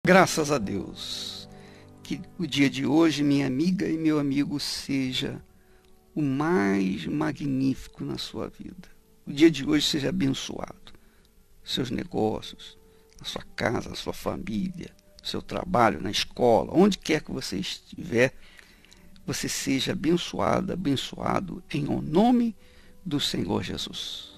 Graças a Deus. Que o dia de hoje, minha amiga e meu amigo, seja o mais magnífico na sua vida. O dia de hoje seja abençoado. Seus negócios, a sua casa, a sua família, seu trabalho, na escola, onde quer que você estiver, você seja abençoada, abençoado em nome do Senhor Jesus.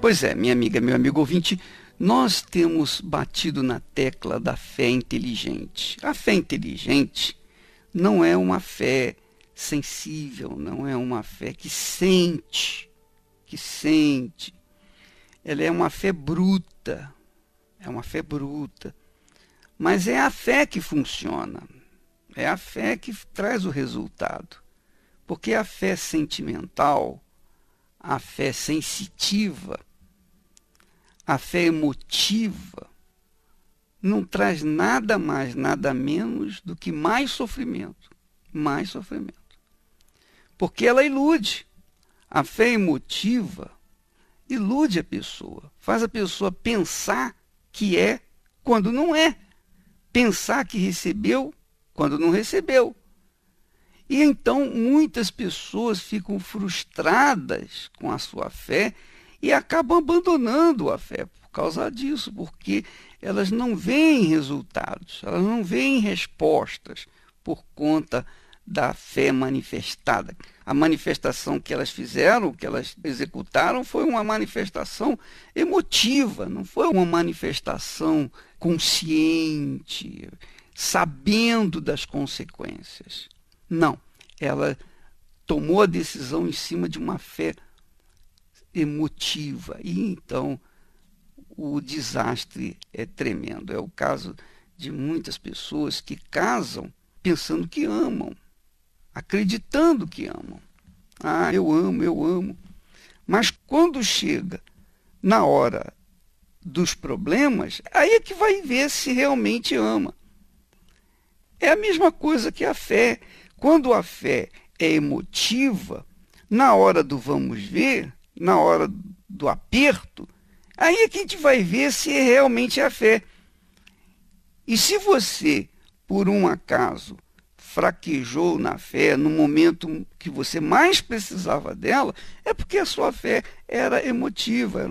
Pois é, minha amiga, meu amigo ouvinte, nós temos batido na tecla da fé inteligente. A fé inteligente não é uma fé sensível, não é uma fé que sente. Ela é uma fé bruta, mas é a fé que funciona, é a fé que traz o resultado. Porque a fé sentimental, a fé sensitiva, a fé emotiva não traz nada mais, nada menos do que mais sofrimento. Mais sofrimento. Porque ela ilude. A fé emotiva ilude a pessoa. Faz a pessoa pensar que é quando não é. Pensar que recebeu quando não recebeu. E então muitas pessoas ficam frustradas com a sua fé e acabam abandonando a fé por causa disso, porque elas não veem resultados, elas não veem respostas por conta da fé manifestada. A manifestação que elas fizeram, que elas executaram, foi uma manifestação emotiva, não foi uma manifestação consciente, sabendo das consequências. Não, ela tomou a decisão em cima de uma fé emotiva e então o desastre é tremendo. É o caso de muitas pessoas que casam pensando que amam, acreditando que amam. Ah, eu amo. Mas quando chega na hora dos problemas, aí é que vai ver se realmente ama. É a mesma coisa que a fé. Quando a fé é emotiva, na hora do vamos ver, na hora do aperto, aí é que a gente vai ver se realmente é a fé. E se você, por um acaso, fraquejou na fé no momento que você mais precisava dela, é porque a sua fé era emotiva,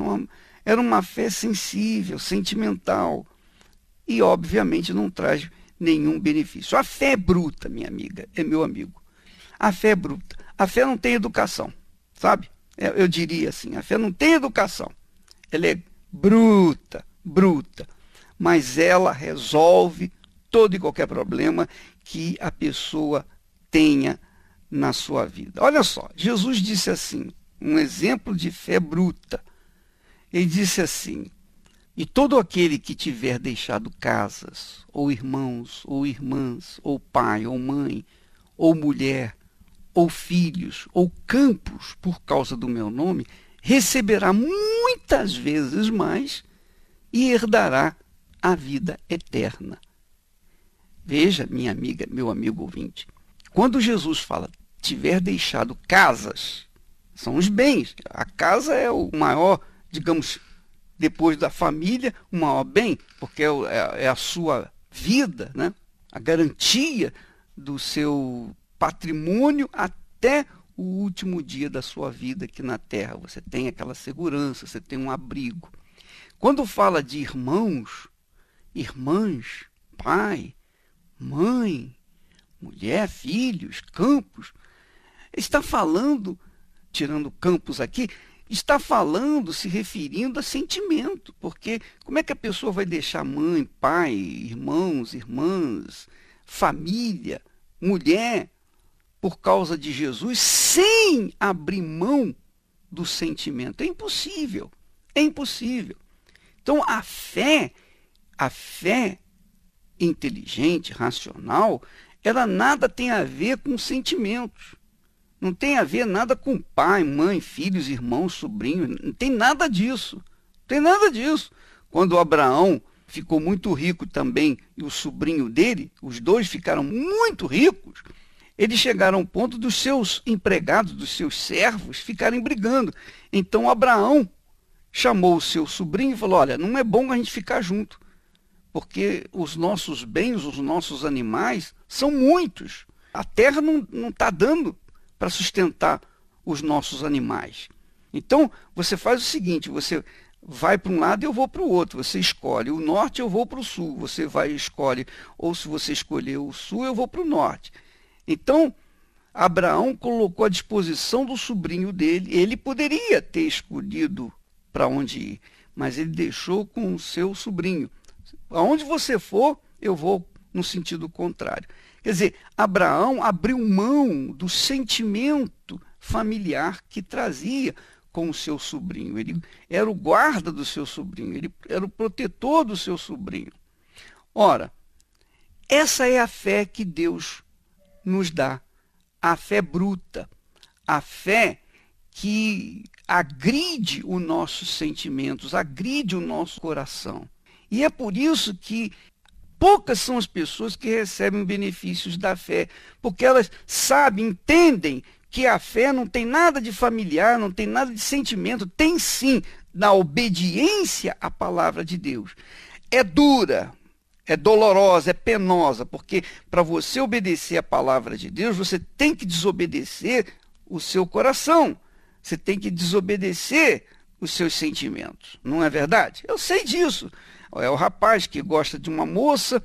era uma fé sensível, sentimental. E, obviamente, não traz nenhum benefício. A fé é bruta, minha amiga, é meu amigo. A fé é bruta. A fé não tem educação, sabe? Eu diria assim, a fé não tem educação. Ela é bruta. Mas ela resolve todo e qualquer problema que a pessoa tenha na sua vida. Olha só, Jesus disse assim, um exemplo de fé bruta. Ele disse assim: e todo aquele que tiver deixado casas, ou irmãos, ou irmãs, ou pai, ou mãe, ou mulher, ou filhos, ou campos, por causa do meu nome, receberá muitas vezes mais e herdará a vida eterna. Veja, minha amiga, meu amigo ouvinte, quando Jesus fala, tiver deixado casas, são os bens. A casa é o maior, digamos, depois da família, o maior bem, porque é a sua vida, né? A garantia do seu patrimônio até o último dia da sua vida aqui na Terra. Você tem aquela segurança, você tem um abrigo. Quando fala de irmãos, irmãs, pai, mãe, mulher, filhos, campos, está falando, tirando campos aqui, está falando, se referindo a sentimento, porque como é que a pessoa vai deixar mãe, pai, irmãos, irmãs, família, mulher, por causa de Jesus, sem abrir mão do sentimento? É impossível, é impossível. Então a fé inteligente, racional, ela nada tem a ver com sentimentos. Não tem a ver nada com pai, mãe, filhos, irmãos, sobrinhos. Não tem nada disso. Não tem nada disso. Quando Abraão ficou muito rico também, e o sobrinho dele, os dois ficaram muito ricos, Eles chegaram ao ponto dos seus empregados, dos seus servos, ficarem brigando. Então Abraão chamou o seu sobrinho e falou: olha, não é bom a gente ficar junto, porque os nossos bens, os nossos animais são muitos. A terra não está dando para sustentar os nossos animais. Então, você faz o seguinte, você vai para um lado e eu vou para o outro. Você escolhe o norte, eu vou para o sul. Você vai e escolhe, ou se você escolher o sul, eu vou para o norte. Então, Abraão colocou à disposição do sobrinho dele. Ele poderia ter escolhido para onde ir, mas ele deixou com o seu sobrinho. Aonde você for, eu vou no sentido contrário. Quer dizer, Abraão abriu mão do sentimento familiar que trazia com o seu sobrinho. Ele era o guarda do seu sobrinho, ele era o protetor do seu sobrinho. Ora, essa é a fé que Deus nos dá, a fé bruta, a fé que agride os nossos sentimentos, agride o nosso coração. E é por isso que poucas são as pessoas que recebem benefícios da fé, porque elas sabem, entendem que a fé não tem nada de familiar, não tem nada de sentimento, tem sim na obediência à palavra de Deus. É dura, é dolorosa, é penosa, porque para você obedecer à palavra de Deus, você tem que desobedecer o seu coração, você tem que desobedecer os seus sentimentos, não é verdade? Eu sei disso. É o rapaz que gosta de uma moça,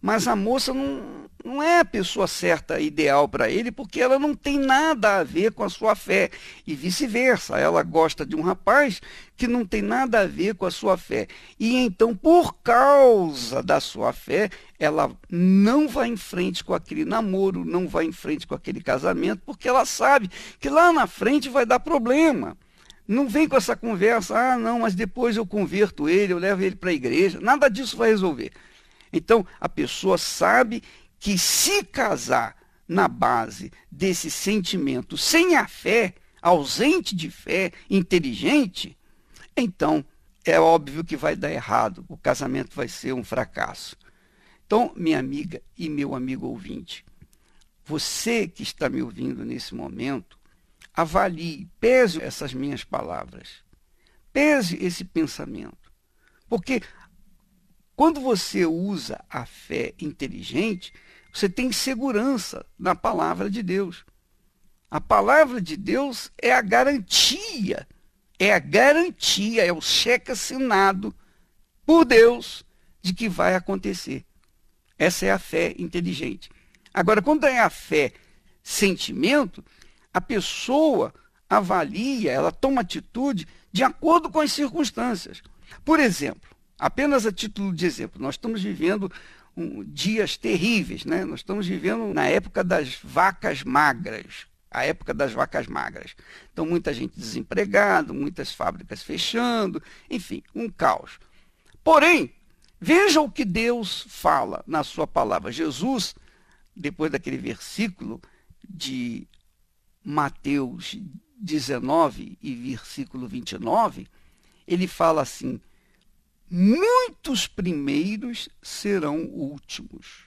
mas a moça não é a pessoa certa, ideal para ele, porque ela não tem nada a ver com a sua fé. E vice-versa, ela gosta de um rapaz que não tem nada a ver com a sua fé. E então, por causa da sua fé, ela não vai em frente com aquele namoro, não vai em frente com aquele casamento, porque ela sabe que lá na frente vai dar problema. Não vem com essa conversa, não, mas depois eu converto ele, eu levo ele para a igreja. Nada disso vai resolver. Então, a pessoa sabe que se casar na base desse sentimento, sem a fé, ausente de fé, inteligente, então é óbvio que vai dar errado. O casamento vai ser um fracasso. Então, minha amiga e meu amigo ouvinte, você que está me ouvindo nesse momento, avalie, pese essas minhas palavras, pese esse pensamento, porque quando você usa a fé inteligente, você tem segurança na palavra de Deus. A palavra de Deus é a garantia, é o cheque assinado por Deus de que vai acontecer. Essa é a fé inteligente. Agora, quando é a fé sentimento, a pessoa avalia, ela toma atitude de acordo com as circunstâncias. Por exemplo, apenas a título de exemplo, nós estamos vivendo dias terríveis, né? Nós estamos vivendo na época das vacas magras, a época das vacas magras. Então, muita gente desempregada, muitas fábricas fechando, enfim, um caos. Porém, veja o que Deus fala na sua palavra. Jesus, depois daquele versículo de Mateus 19 e versículo 29, ele fala assim: muitos primeiros serão últimos,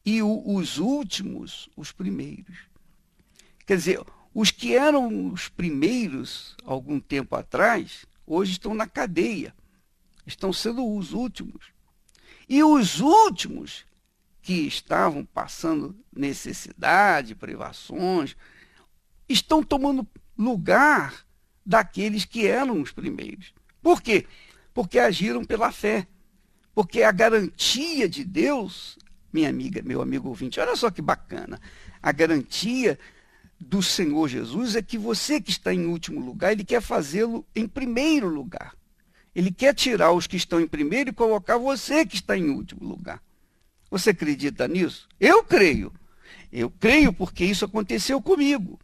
e os últimos, os primeiros. Quer dizer, os que eram os primeiros, algum tempo atrás, hoje estão na cadeia, estão sendo os últimos. E os últimos, que estavam passando necessidade, privações, estão tomando lugar daqueles que eram os primeiros. Por quê? Porque agiram pela fé. Porque a garantia de Deus, minha amiga, meu amigo ouvinte, olha só que bacana, a garantia do Senhor Jesus é que você que está em último lugar, Ele quer fazê-lo em primeiro lugar. Ele quer tirar os que estão em primeiro e colocar você que está em último lugar. Você acredita nisso? Eu creio. Eu creio porque isso aconteceu comigo.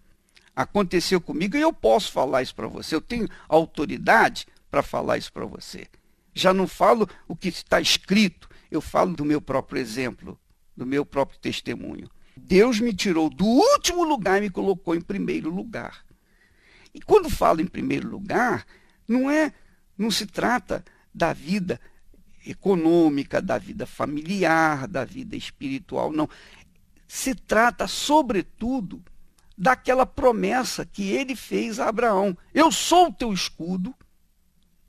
Aconteceu comigo e eu posso falar isso para você. Eu tenho autoridade para falar isso para você. Já não falo o que está escrito, eu falo do meu próprio exemplo, do meu próprio testemunho. Deus me tirou do último lugar e me colocou em primeiro lugar. E quando falo em primeiro lugar, não se trata da vida econômica, da vida familiar, da vida espiritual, não. se trata, sobretudo, daquela promessa que ele fez a Abraão. Eu sou o teu escudo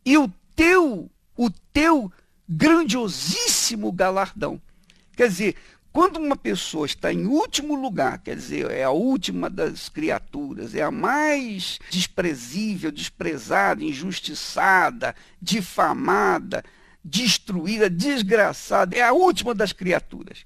e o teu grandiosíssimo galardão. Quer dizer, quando uma pessoa está em último lugar, quer dizer, é a última das criaturas, é a mais desprezível, desprezada, injustiçada, difamada, destruída, desgraçada, é a última das criaturas.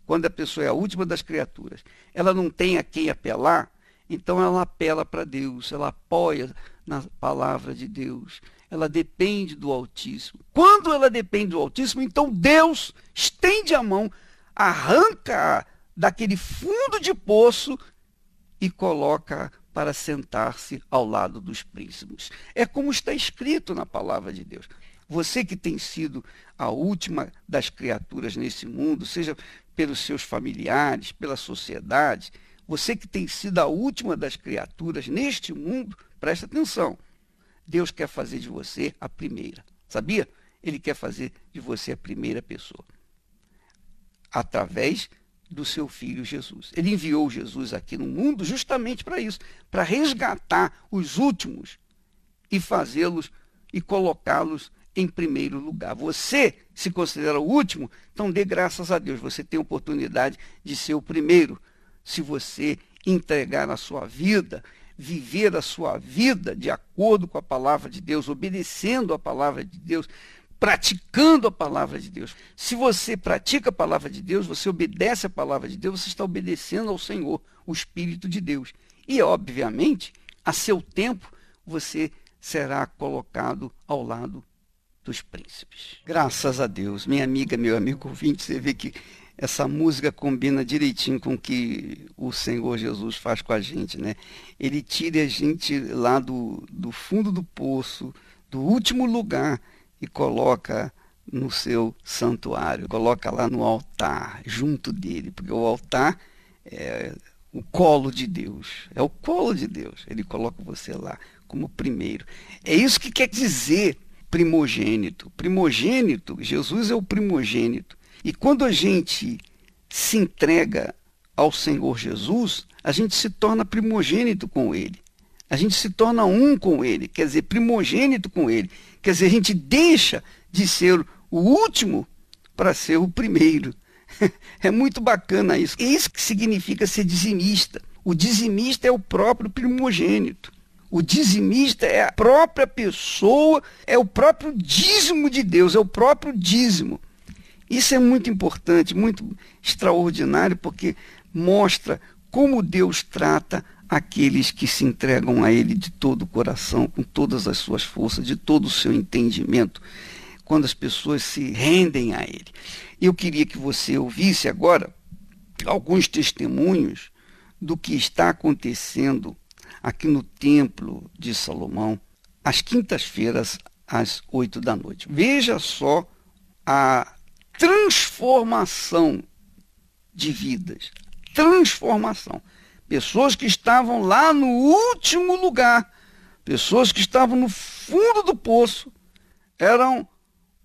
Quando a pessoa é a última das criaturas, ela não tem a quem apelar, então ela apela para Deus, ela apoia na palavra de Deus, ela depende do Altíssimo. Quando ela depende do Altíssimo, então Deus estende a mão, arranca daquele fundo de poço e coloca para sentar-se ao lado dos príncipes. É como está escrito na palavra de Deus. Você que tem sido a última das criaturas nesse mundo, seja pelos seus familiares, pela sociedade, você que tem sido a última das criaturas neste mundo, presta atenção. Deus quer fazer de você a primeira. Sabia? Ele quer fazer de você a primeira pessoa. Através do seu Filho Jesus. Ele enviou Jesus aqui no mundo justamente para isso, para resgatar os últimos e fazê-los e colocá-los em primeiro lugar. Você se considera o último, então dê graças a Deus. Você tem a oportunidade de ser o primeiro. Se você entregar a sua vida, viver a sua vida de acordo com a palavra de Deus, obedecendo a palavra de Deus, praticando a palavra de Deus. Se você pratica a palavra de Deus, você obedece a palavra de Deus, você está obedecendo ao Senhor, o Espírito de Deus. E, obviamente, a seu tempo, você será colocado ao lado dos príncipes. Graças a Deus. Minha amiga, meu amigo ouvinte, você vê que essa música combina direitinho com o que o Senhor Jesus faz com a gente, né? Ele tira a gente lá do fundo do poço, do último lugar, e coloca no seu santuário, coloca lá no altar, junto dele, porque o altar é o colo de Deus, é o colo de Deus. Ele coloca você lá como primeiro. É isso que quer dizer primogênito. Primogênito, Jesus é o primogênito. E quando a gente se entrega ao Senhor Jesus, a gente se torna primogênito com Ele. A gente se torna um com Ele, quer dizer, primogênito com Ele. Quer dizer, a gente deixa de ser o último para ser o primeiro. É muito bacana isso. É isso que significa ser dizimista. O dizimista é o próprio primogênito. O dizimista é a própria pessoa, é o próprio dízimo de Deus, é o próprio dízimo. Isso é muito importante, muito extraordinário, porque mostra como Deus trata aqueles que se entregam a Ele de todo o coração, com todas as suas forças, de todo o seu entendimento, quando as pessoas se rendem a Ele. Eu queria que você ouvisse agora alguns testemunhos do que está acontecendo aqui no Templo de Salomão, às quintas-feiras, às 8 da noite. Veja só a transformação de vidas. Transformação. Pessoas que estavam lá no último lugar, pessoas que estavam no fundo do poço, eram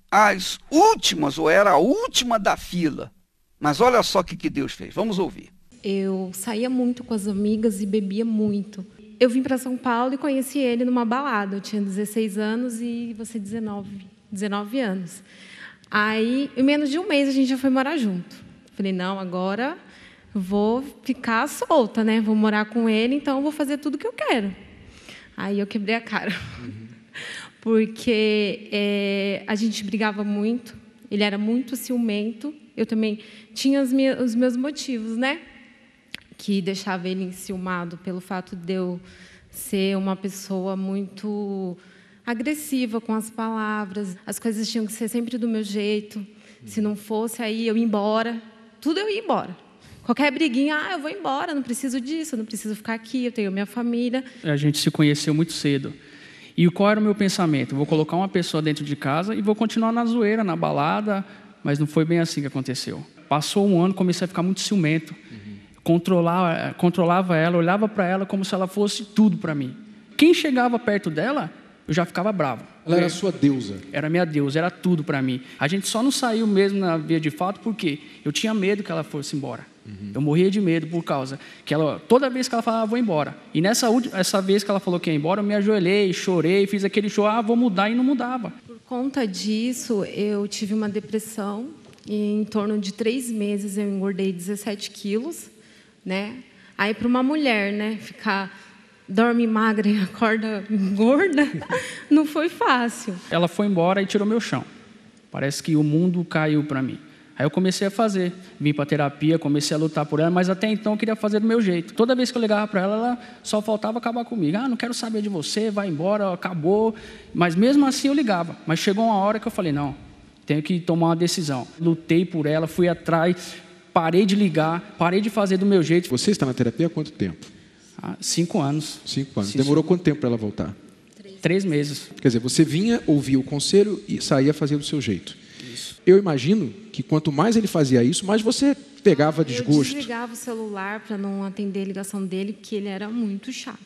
as últimas, ou era a última da fila. Mas olha só o que Deus fez. Vamos ouvir. Eu saía muito com as amigas e bebia muito. Eu vim para São Paulo e conheci ele numa balada. Eu tinha 16 anos e você 19 anos. Aí, em menos de um mês, a gente já foi morar junto. Falei, não, agora vou ficar solta, né? Vou morar com ele, então vou fazer tudo o que eu quero. Aí eu quebrei a cara. Porque a gente brigava muito, ele era muito ciumento, eu também tinha os meus motivos, né? Que deixava ele enciumado pelo fato de eu ser uma pessoa muito agressiva com as palavras, as coisas tinham que ser sempre do meu jeito, se não fosse, aí eu ia embora, tudo eu ia embora. Qualquer briguinha, eu vou embora, não preciso disso, eu não preciso ficar aqui, eu tenho minha família. A gente se conheceu muito cedo. E qual era o meu pensamento? Vou colocar uma pessoa dentro de casa e vou continuar na zoeira, na balada, mas não foi bem assim que aconteceu. Passou um ano, comecei a ficar muito ciumento. Controlava ela, olhava para ela como se ela fosse tudo para mim. Quem chegava perto dela, eu já ficava bravo. Ela era sua deusa? Era minha deusa, era tudo para mim. A gente só não saiu mesmo na via de fato porque eu tinha medo que ela fosse embora. Eu morria de medo por causa que ela, toda vez que ela falava, vou embora. E essa vez que ela falou que ia embora, eu me ajoelhei, chorei, fiz aquele choro, vou mudar, e não mudava. Por conta disso, eu tive uma depressão e em torno de 3 meses eu engordei 17 quilos, né? Aí para uma mulher, né, dorme magra e acorda gorda, não foi fácil. Ela foi embora e tirou meu chão. Parece que o mundo caiu para mim. Aí eu comecei a fazer, vim para terapia, comecei a lutar por ela, mas até então eu queria fazer do meu jeito. Toda vez que eu ligava para ela, ela só faltava acabar comigo. Não quero saber de você, vai embora, acabou. Mas mesmo assim eu ligava. Mas chegou uma hora que eu falei, não, tenho que tomar uma decisão. Lutei por ela, fui atrás, parei de ligar, parei de fazer do meu jeito. Você está na terapia há quanto tempo? 5 anos. 5 anos. Demorou quanto tempo para ela voltar? 3 meses. Quer dizer, você vinha, ouvia o conselho e saía fazendo do seu jeito. Isso. Eu imagino que quanto mais ele fazia isso, mais você pegava desgosto. Eu desligava o celular para não atender a ligação dele, porque ele era muito chato.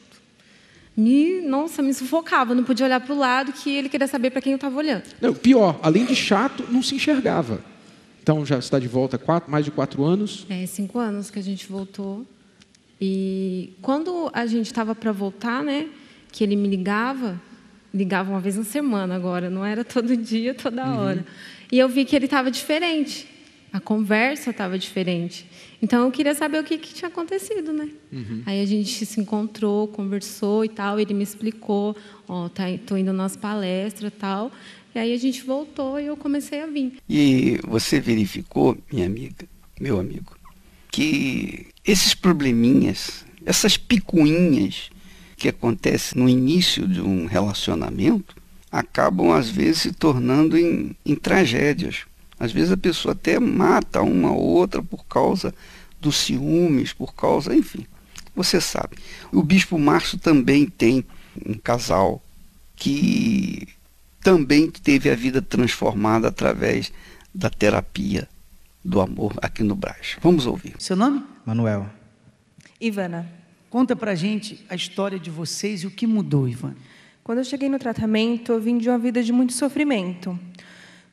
Nossa, me sufocava, não podia olhar para o lado, que ele queria saber para quem eu estava olhando. Não, pior, além de chato, não se enxergava. Então, já está de volta mais de 4 anos? 5 anos que a gente voltou. E quando a gente estava para voltar, né, que ele me ligava uma vez na semana agora, não era todo dia, toda hora. E eu vi que ele estava diferente, a conversa estava diferente. Então, eu queria saber o que tinha acontecido, né? Aí a gente se encontrou, conversou e tal, ele me explicou, tô indo nas palestras e tal. E aí a gente voltou e eu comecei a vir. E você verificou, minha amiga, meu amigo, que esses probleminhas, essas picuinhas que acontecem no início de um relacionamento, acabam, às vezes, se tornando em tragédias. Às vezes a pessoa até mata uma ou outra por causa dos ciúmes, por causa, enfim, você sabe. O Bispo Márcio também tem um casal que também teve a vida transformada através da terapia do amor aqui no Brás. Vamos ouvir. Seu nome? Manuel. Ivana. Conta pra gente a história de vocês e o que mudou, Ivana. Quando eu cheguei no tratamento, eu vim de uma vida de muito sofrimento.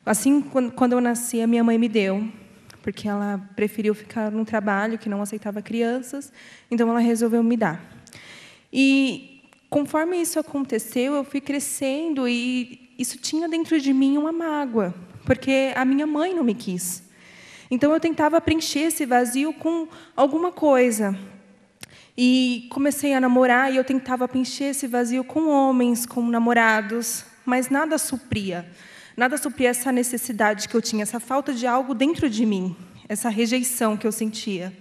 Assim, quando eu nasci, a minha mãe me deu, porque ela preferiu ficar num trabalho que não aceitava crianças, então ela resolveu me dar. E conforme isso aconteceu, eu fui crescendo e isso tinha dentro de mim uma mágoa, porque a minha mãe não me quis. Então eu tentava preencher esse vazio com alguma coisa. E comecei a namorar e eu tentava preencher esse vazio com homens, com namorados, mas nada supria. Nada supria essa necessidade que eu tinha, essa falta de algo dentro de mim, essa rejeição que eu sentia.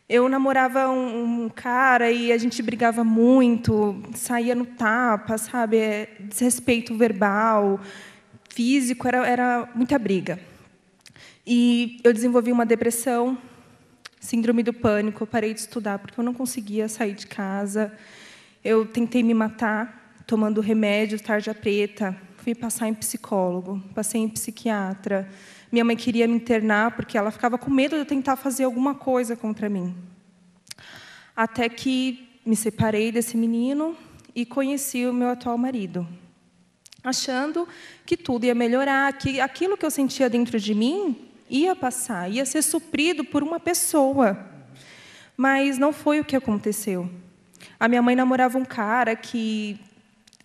Eu namorava um cara e a gente brigava muito, saía no tapa, sabe? Desrespeito verbal, físico, era muita briga. E eu desenvolvi uma depressão, síndrome do pânico, eu parei de estudar porque eu não conseguia sair de casa. Eu tentei me matar, tomando remédio, tarja preta. Fui passar em psicólogo, passei em psiquiatra. Minha mãe queria me internar porque ela ficava com medo de eu tentar fazer alguma coisa contra mim. Até que me separei desse menino e conheci o meu atual marido, achando que tudo ia melhorar, que aquilo que eu sentia dentro de mim ia passar, ia ser suprido por uma pessoa. Mas não foi o que aconteceu. A minha mãe namorava um cara que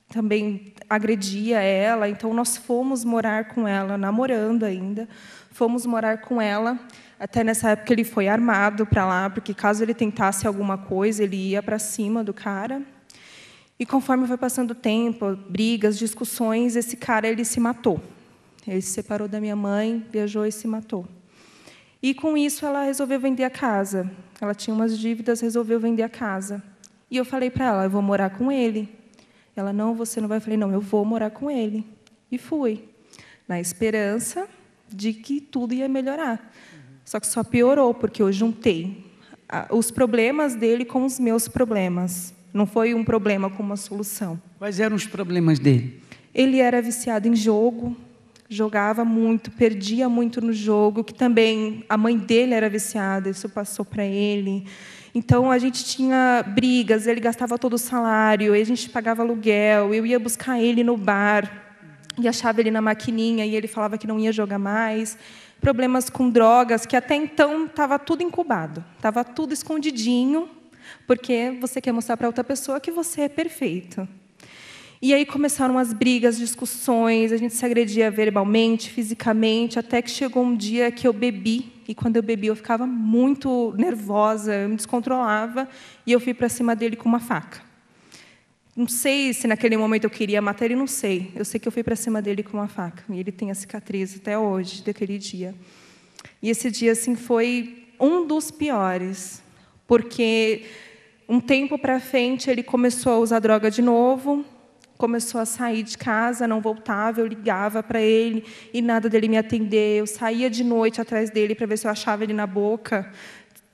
também agredia ela, então nós fomos morar com ela, namorando ainda, fomos morar com ela. Até nessa época ele foi armado para lá, porque caso ele tentasse alguma coisa, ele ia para cima do cara. E conforme foi passando o tempo, brigas, discussões, esse cara ele se matou. Ele se separou da minha mãe, viajou e se matou. E com isso ela resolveu vender a casa. Ela tinha umas dívidas, resolveu vender a casa. E eu falei para ela, eu vou morar com ele. Ela, não, você não vai. Eu falei, não, eu vou morar com ele. E fui, na esperança de que tudo ia melhorar. Só que só piorou, porque eu juntei os problemas dele com os meus problemas. Não foi um problema com uma solução. Quais eram os problemas dele? Ele era viciado em jogo, jogava muito, perdia muito no jogo, que também a mãe dele era viciada, isso passou para ele. Então, a gente tinha brigas, ele gastava todo o salário, a gente pagava aluguel, eu ia buscar ele no bar, e achava ele na maquininha, e ele falava que não ia jogar mais. problemas com drogas, que até então estava tudo incubado, estava tudo escondidinho, porque você quer mostrar para outra pessoa que você é perfeito. E aí começaram as brigas, discussões, a gente se agredia verbalmente, fisicamente, até que chegou um dia que eu bebi, e quando eu bebi eu ficava muito nervosa, eu me descontrolava, e eu fui para cima dele com uma faca. Não sei se naquele momento eu queria matar ele, não sei. Eu sei que eu fui para cima dele com uma faca, e ele tem a cicatriz até hoje, daquele dia. E esse dia assim, foi um dos piores, porque um tempo para frente ele começou a usar droga de novo, começou a sair de casa, não voltava, eu ligava para ele e nada dele me atender. Eu saía de noite atrás dele para ver se eu achava ele na boca.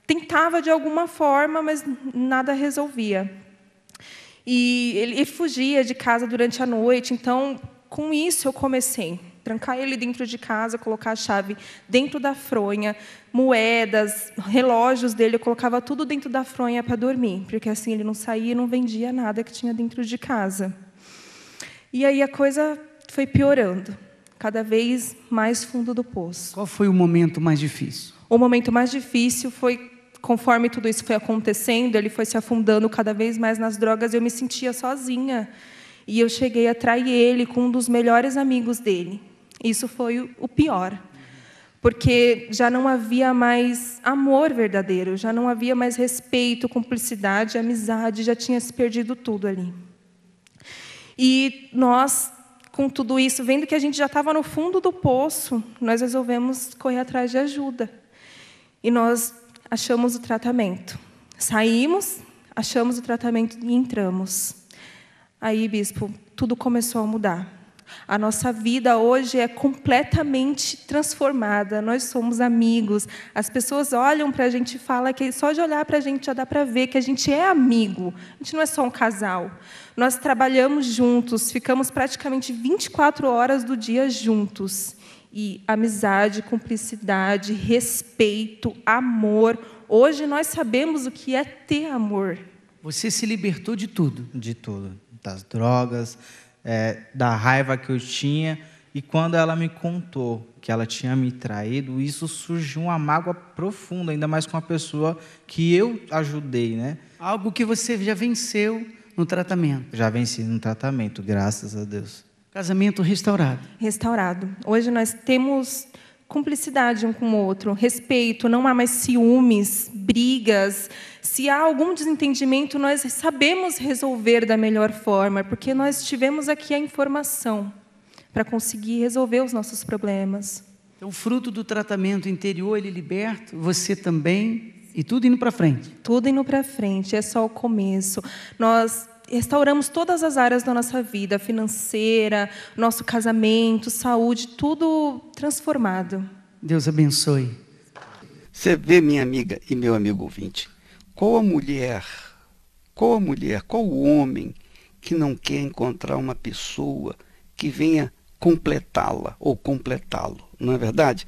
Tentava de alguma forma, mas nada resolvia. E ele fugia de casa durante a noite. Então, com isso, eu comecei a trancar ele dentro de casa, colocar a chave dentro da fronha, moedas, relógios dele, eu colocava tudo dentro da fronha para dormir, porque assim ele não saía e não vendia nada que tinha dentro de casa. E aí a coisa foi piorando, cada vez mais fundo do poço. Qual foi o momento mais difícil? O momento mais difícil foi, conforme tudo isso foi acontecendo, ele foi se afundando cada vez mais nas drogas, eu me sentia sozinha. E eu cheguei a trair ele com um dos melhores amigos dele. Isso foi o pior, porque já não havia mais amor verdadeiro, já não havia mais respeito, cumplicidade, amizade, já tinha se perdido tudo ali. E nós, com tudo isso, vendo que a gente já estava no fundo do poço, nós resolvemos correr atrás de ajuda. E nós achamos o tratamento. Saímos, achamos o tratamento e entramos. Aí, bispo, tudo começou a mudar. A nossa vida hoje é completamente transformada. Nós somos amigos. As pessoas olham para a gente e falam que só de olhar para a gente já dá para ver que a gente é amigo. A gente não é só um casal. Nós trabalhamos juntos, ficamos praticamente 24 horas do dia juntos. E amizade, cumplicidade, respeito, amor. Hoje nós sabemos o que é ter amor. Você se libertou de tudo? De tudo. Das drogas, da raiva que eu tinha. E quando ela me contou que ela tinha me traído, isso surgiu uma mágoa profunda, ainda mais com uma pessoa que eu ajudei, né? Algo que você já venceu no tratamento. Já venci no tratamento, graças a Deus. Casamento restaurado. Restaurado. Hoje nós temos cumplicidade um com o outro, respeito, não há mais ciúmes, brigas. Se há algum desentendimento, nós sabemos resolver da melhor forma, porque nós tivemos aqui a informação para conseguir resolver os nossos problemas. Então, fruto do tratamento interior, ele liberta, você também, e tudo indo para frente. Tudo indo para frente, é só o começo. Nós restauramos todas as áreas da nossa vida, financeira, nosso casamento, saúde, tudo transformado. Deus abençoe. Você vê, minha amiga e meu amigo ouvinte, qual o homem que não quer encontrar uma pessoa que venha completá-la ou completá-lo, não é verdade?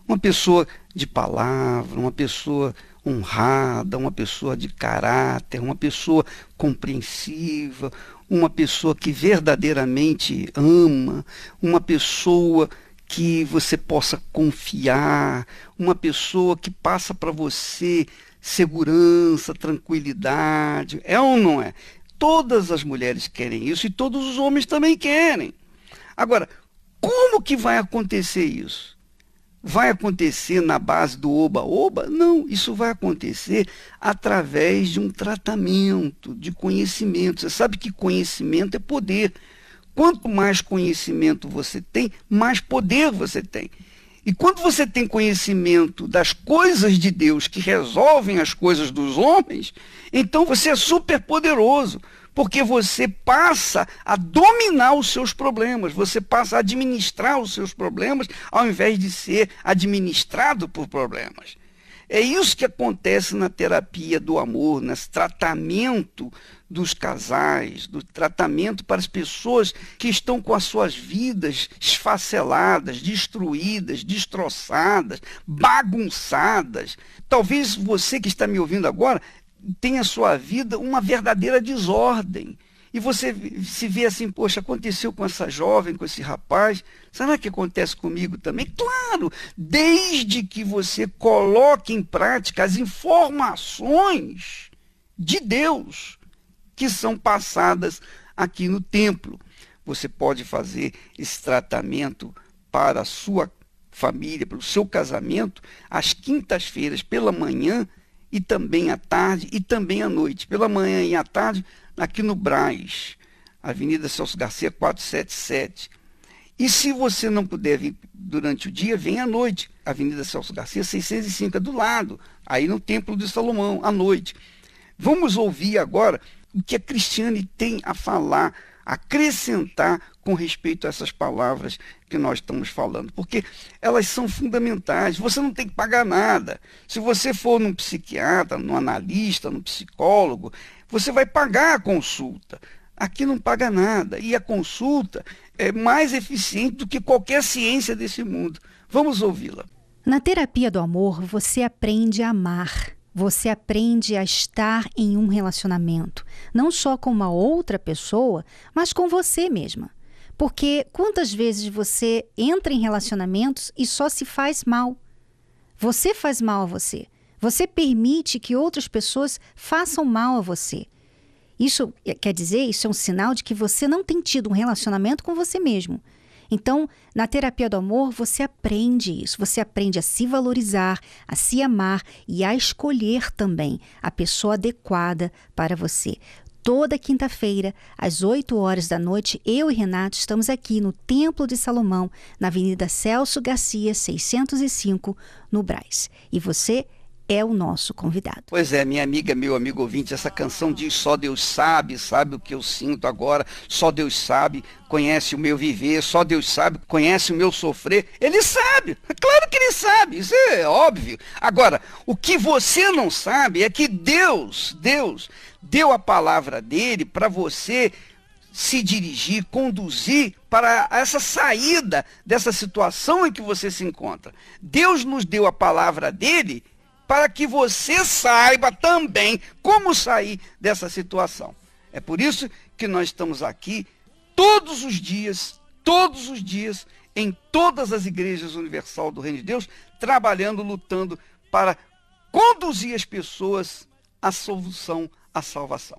Uma pessoa de palavra, uma pessoa honrada, uma pessoa de caráter, uma pessoa compreensiva, uma pessoa que verdadeiramente ama, uma pessoa que você possa confiar, uma pessoa que passa para você segurança, tranquilidade. É ou não é? Todas as mulheres querem isso e todos os homens também querem. Agora, como que vai acontecer isso? Vai acontecer na base do oba-oba? Não, isso vai acontecer através de um tratamento, de conhecimento. Você sabe que conhecimento é poder. Quanto mais conhecimento você tem, mais poder você tem. E quando você tem conhecimento das coisas de Deus que resolvem as coisas dos homens, então você é super poderoso. Porque você passa a dominar os seus problemas, você passa a administrar os seus problemas, ao invés de ser administrado por problemas. É isso que acontece na terapia do amor, nesse tratamento dos casais, do tratamento para as pessoas que estão com as suas vidas esfaceladas, destruídas, destroçadas, bagunçadas. Talvez você que está me ouvindo agora tem a sua vida uma verdadeira desordem. e você se vê assim, poxa, aconteceu com essa jovem, com esse rapaz, será que acontece comigo também? Claro, desde que você coloque em prática as informações de Deus que são passadas aqui no templo. Você pode fazer esse tratamento para a sua família, para o seu casamento, às quintas-feiras pela manhã e também à tarde e também à noite. Pela manhã e à tarde, aqui no Brás, Avenida Celso Garcia 477. E se você não puder vir durante o dia, vem à noite. Avenida Celso Garcia 605, é do lado, aí no Templo de Salomão, à noite. Vamos ouvir agora o que a Cristiane tem a falar, acrescentar com respeito a essas palavras que nós estamos falando, porque elas são fundamentais. Você não tem que pagar nada. Se você for num psiquiatra, num analista, num psicólogo, você vai pagar a consulta. Aqui não paga nada, e a consulta é mais eficiente do que qualquer ciência desse mundo. Vamos ouvi-la. Na terapia do amor, você aprende a amar. Você aprende a estar em um relacionamento, não só com uma outra pessoa, mas com você mesma. Porque quantas vezes você entra em relacionamentos e só se faz mal? Você faz mal a você. Você permite que outras pessoas façam mal a você. Isso quer dizer, isso é um sinal de que você não tem tido um relacionamento com você mesmo. Então, na terapia do amor, você aprende isso. Você aprende a se valorizar, a se amar e a escolher também a pessoa adequada para você. Toda quinta-feira, às 8 horas da noite, eu e Renato estamos aqui no Templo de Salomão, na Avenida Celso Garcia, 605, no Brás. E você é o nosso convidado. Pois é, minha amiga, meu amigo ouvinte, essa canção diz: só Deus sabe, sabe o que eu sinto agora, só Deus sabe, conhece o meu viver, só Deus sabe, conhece o meu sofrer. Ele sabe, é claro que ele sabe, isso é óbvio. Agora, o que você não sabe é que Deus deu a palavra dele para você se dirigir, conduzir para essa saída dessa situação em que você se encontra. Deus nos deu a palavra dele para que você saiba também como sair dessa situação. É por isso que nós estamos aqui todos os dias, em todas as igrejas universal do Reino de Deus, trabalhando, lutando para conduzir as pessoas à solução, à salvação.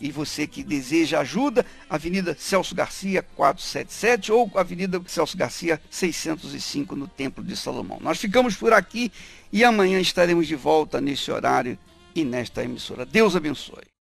E você que deseja ajuda, Avenida Celso Garcia 477 ou Avenida Celso Garcia 605 no Templo de Salomão. Nós ficamos por aqui e amanhã estaremos de volta nesse horário e nesta emissora. Deus abençoe.